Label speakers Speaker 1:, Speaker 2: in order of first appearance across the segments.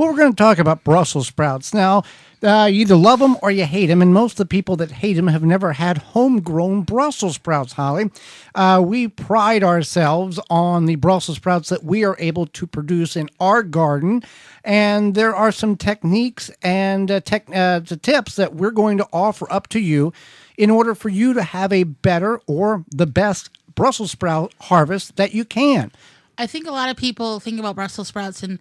Speaker 1: Well, we're going to talk about Brussels sprouts. Now, you either love them or you hate them, and most of the people that hate them have never had homegrown Brussels sprouts, Holly. We pride ourselves on the Brussels sprouts that we are able to produce in our garden, and there are some techniques and tips that we're going to offer up to you in order for you to have a better or the best Brussels sprout harvest that you can.
Speaker 2: I think a lot of people think about Brussels sprouts and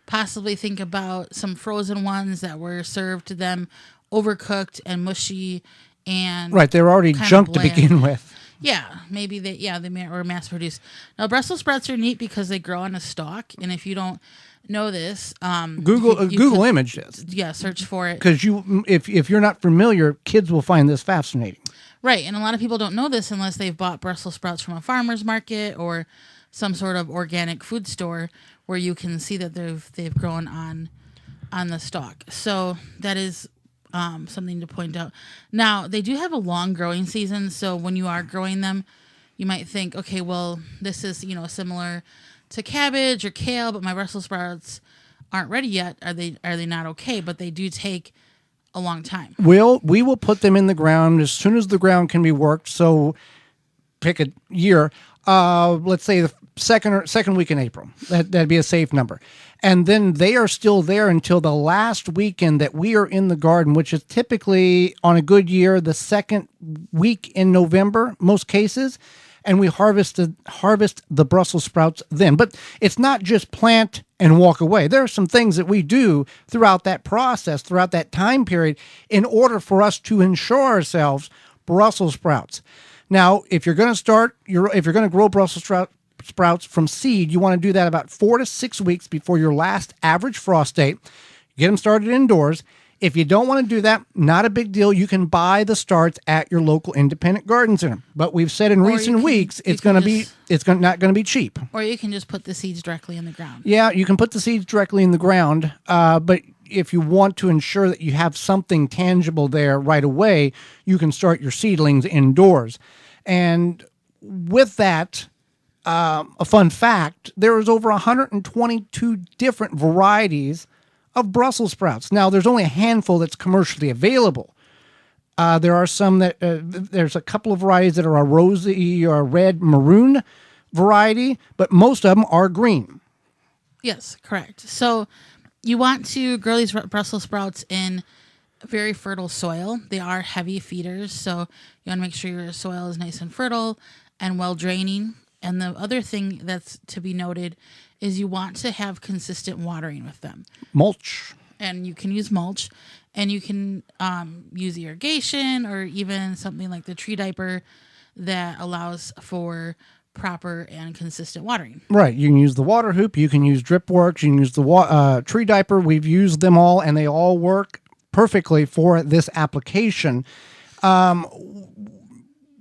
Speaker 2: possibly think about some frozen ones that were served to them overcooked and mushy and
Speaker 1: right. They're already junk to begin with.
Speaker 2: Yeah, maybe they were mass produced. Now Brussels sprouts are neat because they grow on a stalk, and if you don't know this,
Speaker 1: Google image this.
Speaker 2: Yeah, search for it
Speaker 1: because if you're not familiar, kids will find this fascinating.
Speaker 2: Right, and a lot of people don't know this unless they've bought Brussels sprouts from a farmer's market or some sort of organic food store where you can see that they've grown on the stalk. So that is something to point out. Now, they do have a long growing season, so when you are growing them, you might think, okay, well, this is, similar to cabbage or kale, but my Brussels sprouts aren't ready yet. Are they not okay? But they do take a long time.
Speaker 1: We will put them in the ground as soon as the ground can be worked. So pick a year. Let's say the second week in April. That'd be a safe number. And then they are still there until the last weekend that we are in the garden, which is typically on a good year, the second week in November, most cases. And we harvest the Brussels sprouts then. But it's not just plant and walk away. There are some things that we do throughout that process, throughout that time period, in order for us to ensure ourselves Brussels sprouts. Now, if you're going to grow Brussels sprouts from seed, you want to do that about 4 to 6 weeks before your last average frost date. Get them started indoors. If you don't want to do that, not a big deal. You can buy the starts at your local independent garden center. But we've said in recent weeks it's not going to be cheap.
Speaker 2: Or you can just put the seeds directly in the ground.
Speaker 1: Yeah, you can put the seeds directly in the ground. But if you want to ensure that you have something tangible there right away, you can start your seedlings indoors. And with that, a fun fact, there is over 122 different varieties of Brussels sprouts. Now, there's only a handful that's commercially available. There are some that, there's a couple of varieties that are a rosy or red maroon variety, but most of them are green.
Speaker 2: Yes, correct. So you want to grow these Brussels sprouts in very fertile soil. They are heavy feeders, so you want to make sure your soil is nice and fertile and well draining. And the other thing that's to be noted is you want to have consistent watering with them.
Speaker 1: Mulch.
Speaker 2: And you can use mulch, and you can use irrigation or even something like the tree diaper that allows for proper and consistent watering. Right.
Speaker 1: You can use the water hoop. You can use drip works. You can use the tree diaper. We've used them all, and they all work perfectly for this application.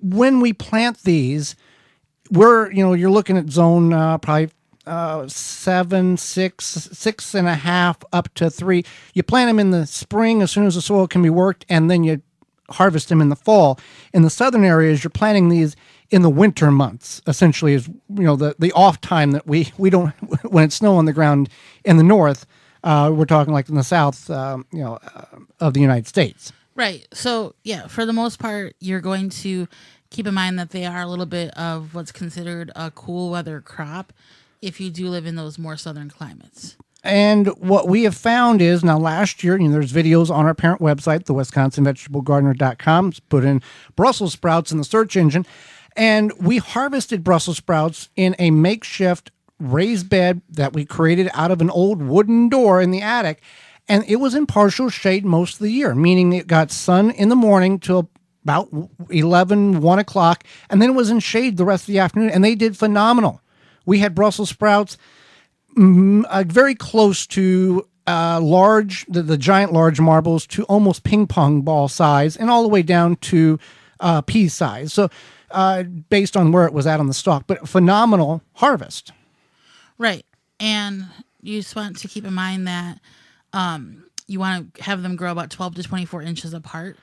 Speaker 1: When we plant these, you're looking at zone probably 7, 6.5 up to 3. You plant them in the spring as soon as the soil can be worked, and then you harvest them in the fall. In the southern areas, you're planting these in the winter months. Essentially, is the off time that we don't when it's snow on the ground in the north. We're talking like in the south, of the United States.
Speaker 2: Right. So yeah, for the most part, you're going to keep in mind that they are a little bit of what's considered a cool weather crop if you do live in those more southern climates.
Speaker 1: And what we have found is, now last year, there's videos on our parent website, the WisconsinVegetableGardener.com. Put in Brussels sprouts in the search engine, and we harvested Brussels sprouts in a makeshift raised bed that we created out of an old wooden door in the attic. And it was in partial shade most of the year, meaning it got sun in the morning till about 1 o'clock, and then it was in shade the rest of the afternoon, and they did phenomenal. We had Brussels sprouts very close to the giant large marbles to almost ping pong ball size, and all the way down to pea size. So based on where it was at on the stalk, but phenomenal harvest.
Speaker 2: Right. And you just want to keep in mind that you want to have them grow about 12 to 24 inches apart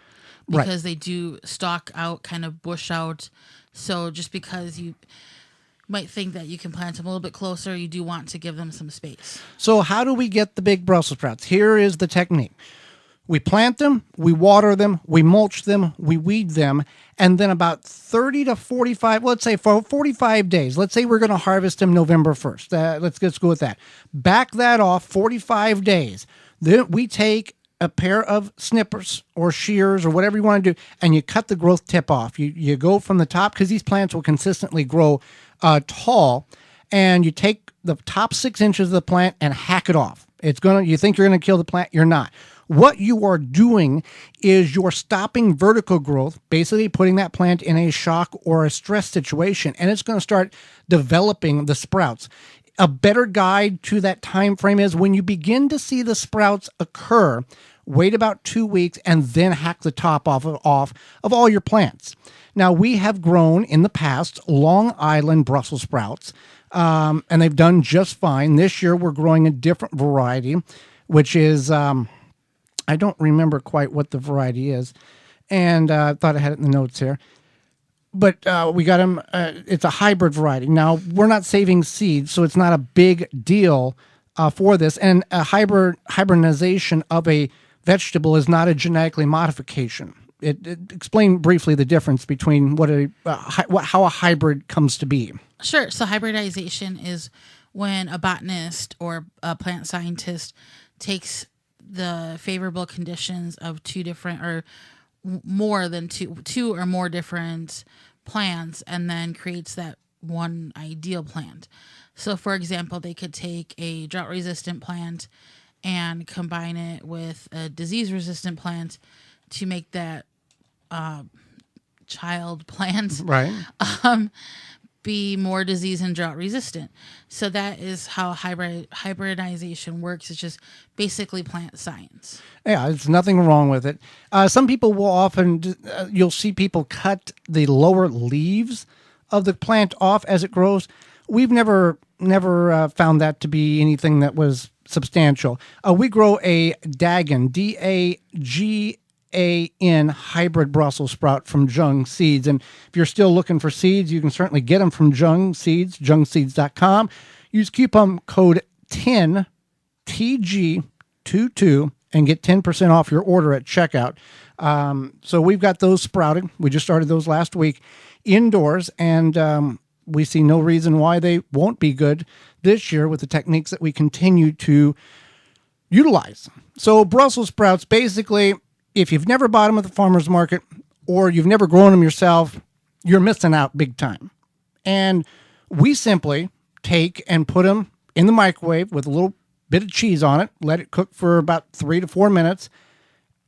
Speaker 2: because they do stalk out, kind of bush out. So just because might think that you can plant them a little bit closer. You do want to give them some space.
Speaker 1: So how do we get the big Brussels sprouts? Here is the technique. We plant them, we water them, we mulch them, we weed them, and then about 30 to 45, let's say for 45 days, let's say we're going to harvest them November 1st. Let's go with that. Back that off 45 days. Then we take a pair of snippers or shears or whatever you want to do, and you cut the growth tip off. You go from the top, because these plants will consistently grow tall, and you take the top 6 inches of the plant and hack it off. You think you're going to kill the plant, you're not. What you are doing is you're stopping vertical growth, basically putting that plant in a shock or a stress situation, and it's going to start developing the sprouts. A better guide to that time frame is when you begin to see the sprouts occur, wait about 2 weeks and then hack the top off of all your plants. Now, we have grown in the past Long Island Brussels sprouts, and they've done just fine. This year, we're growing a different variety, which is... I don't remember quite what the variety is, and I thought I had it in the notes here. But we got them. It's a hybrid variety. Now, we're not saving seeds, so it's not a big deal for this. And a hybridization of a vegetable is not a genetically modification. Explain briefly the difference between how a hybrid comes to be.
Speaker 2: Sure. So hybridization is when a botanist or a plant scientist takes the favorable conditions of two different or more than two or more different plants and then creates that one ideal plant. So for example, they could take a drought resistant plant and combine it with a disease resistant plant to make that child plant
Speaker 1: right
Speaker 2: be more disease and drought resistant. So that is how hybridization works. It's just basically plant science.
Speaker 1: Yeah, there's nothing wrong with it. Some people will often, you'll see people cut the lower leaves of the plant off as it grows. We've never found that to be anything that was substantial. We grow a Dagan, Dagan hybrid Brussels sprout from Jung Seeds. And if you're still looking for seeds, you can certainly get them from Jung Seeds, jungseeds.com. Use coupon code 10TG22 and get 10% off your order at checkout. So we've got those sprouted. We just started those last week indoors, and we see no reason why they won't be good this year with the techniques that we continue to utilize. So Brussels sprouts, basically, if you've never bought them at the farmer's market or you've never grown them yourself, you're missing out big time. And we simply take and put them in the microwave with a little bit of cheese on it, let it cook for about 3 to 4 minutes,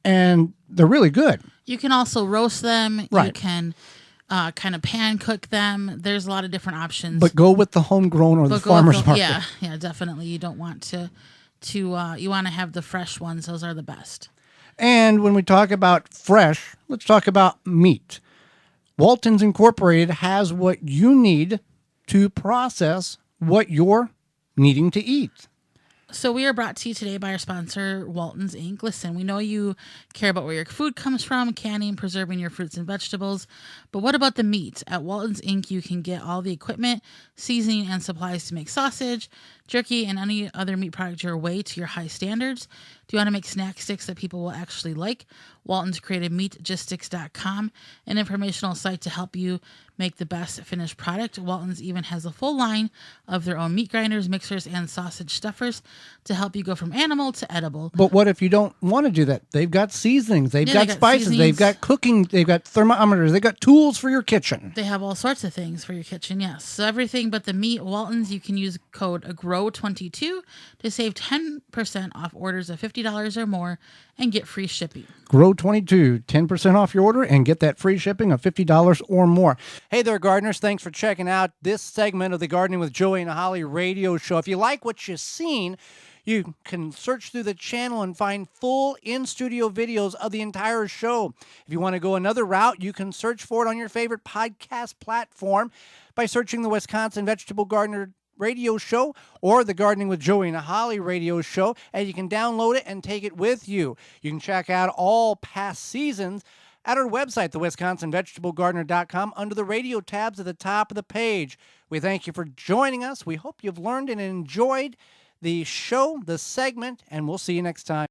Speaker 1: and they're really good.
Speaker 2: You can also roast them.
Speaker 1: Right.
Speaker 2: You can kind of pan cook them. There's a lot of different options.
Speaker 1: But go with the homegrown or the farmer's market.
Speaker 2: Yeah, definitely. You don't want to you want to have the fresh ones. Those are the best.
Speaker 1: And when we talk about fresh, let's talk about meat. Walton's Incorporated has what you need to process what you're needing to eat.
Speaker 2: So we are brought to you today by our sponsor, Walton's Inc. Listen, we know you care about where your food comes from, canning, preserving your fruits and vegetables, but what about the meat? At Walton's Inc., you can get all the equipment, seasoning, and supplies to make sausage, jerky, and any other meat product your way to your high standards. Do you want to make snack sticks that people will actually like? Walton's created meatgistics.com, an informational site to help you make the best finished product. Walton's even has a full line of their own meat grinders, mixers, and sausage stuffers to help you go from animal to edible.
Speaker 1: But what if you don't want to do that? They've got seasonings, they've got spices,
Speaker 2: seasonings.
Speaker 1: They've got cooking, they've got thermometers, they've got tools for your kitchen.
Speaker 2: They have all sorts of things for your kitchen, yes. So everything but the meat. Walton's, you can use code GROW22 to save 10% off orders of $50 or more and get free shipping.
Speaker 1: GROW22, 10% off your order and get that free shipping of $50 or more. Hey there, gardeners. Thanks for checking out this segment of the Gardening with Joey and Holly radio show. If you like what you've seen, you can search through the channel and find full in-studio videos of the entire show. If you want to go another route, you can search for it on your favorite podcast platform by searching the Wisconsin Vegetable Gardener radio show or the Gardening with Joey and Holly radio show, and you can download it and take it with you. You can check out all past seasons at our website, thewisconsinvegetablegardener.com, under the radio tabs at the top of the page. We thank you for joining us. We hope you've learned and enjoyed the show, the segment, and we'll see you next time.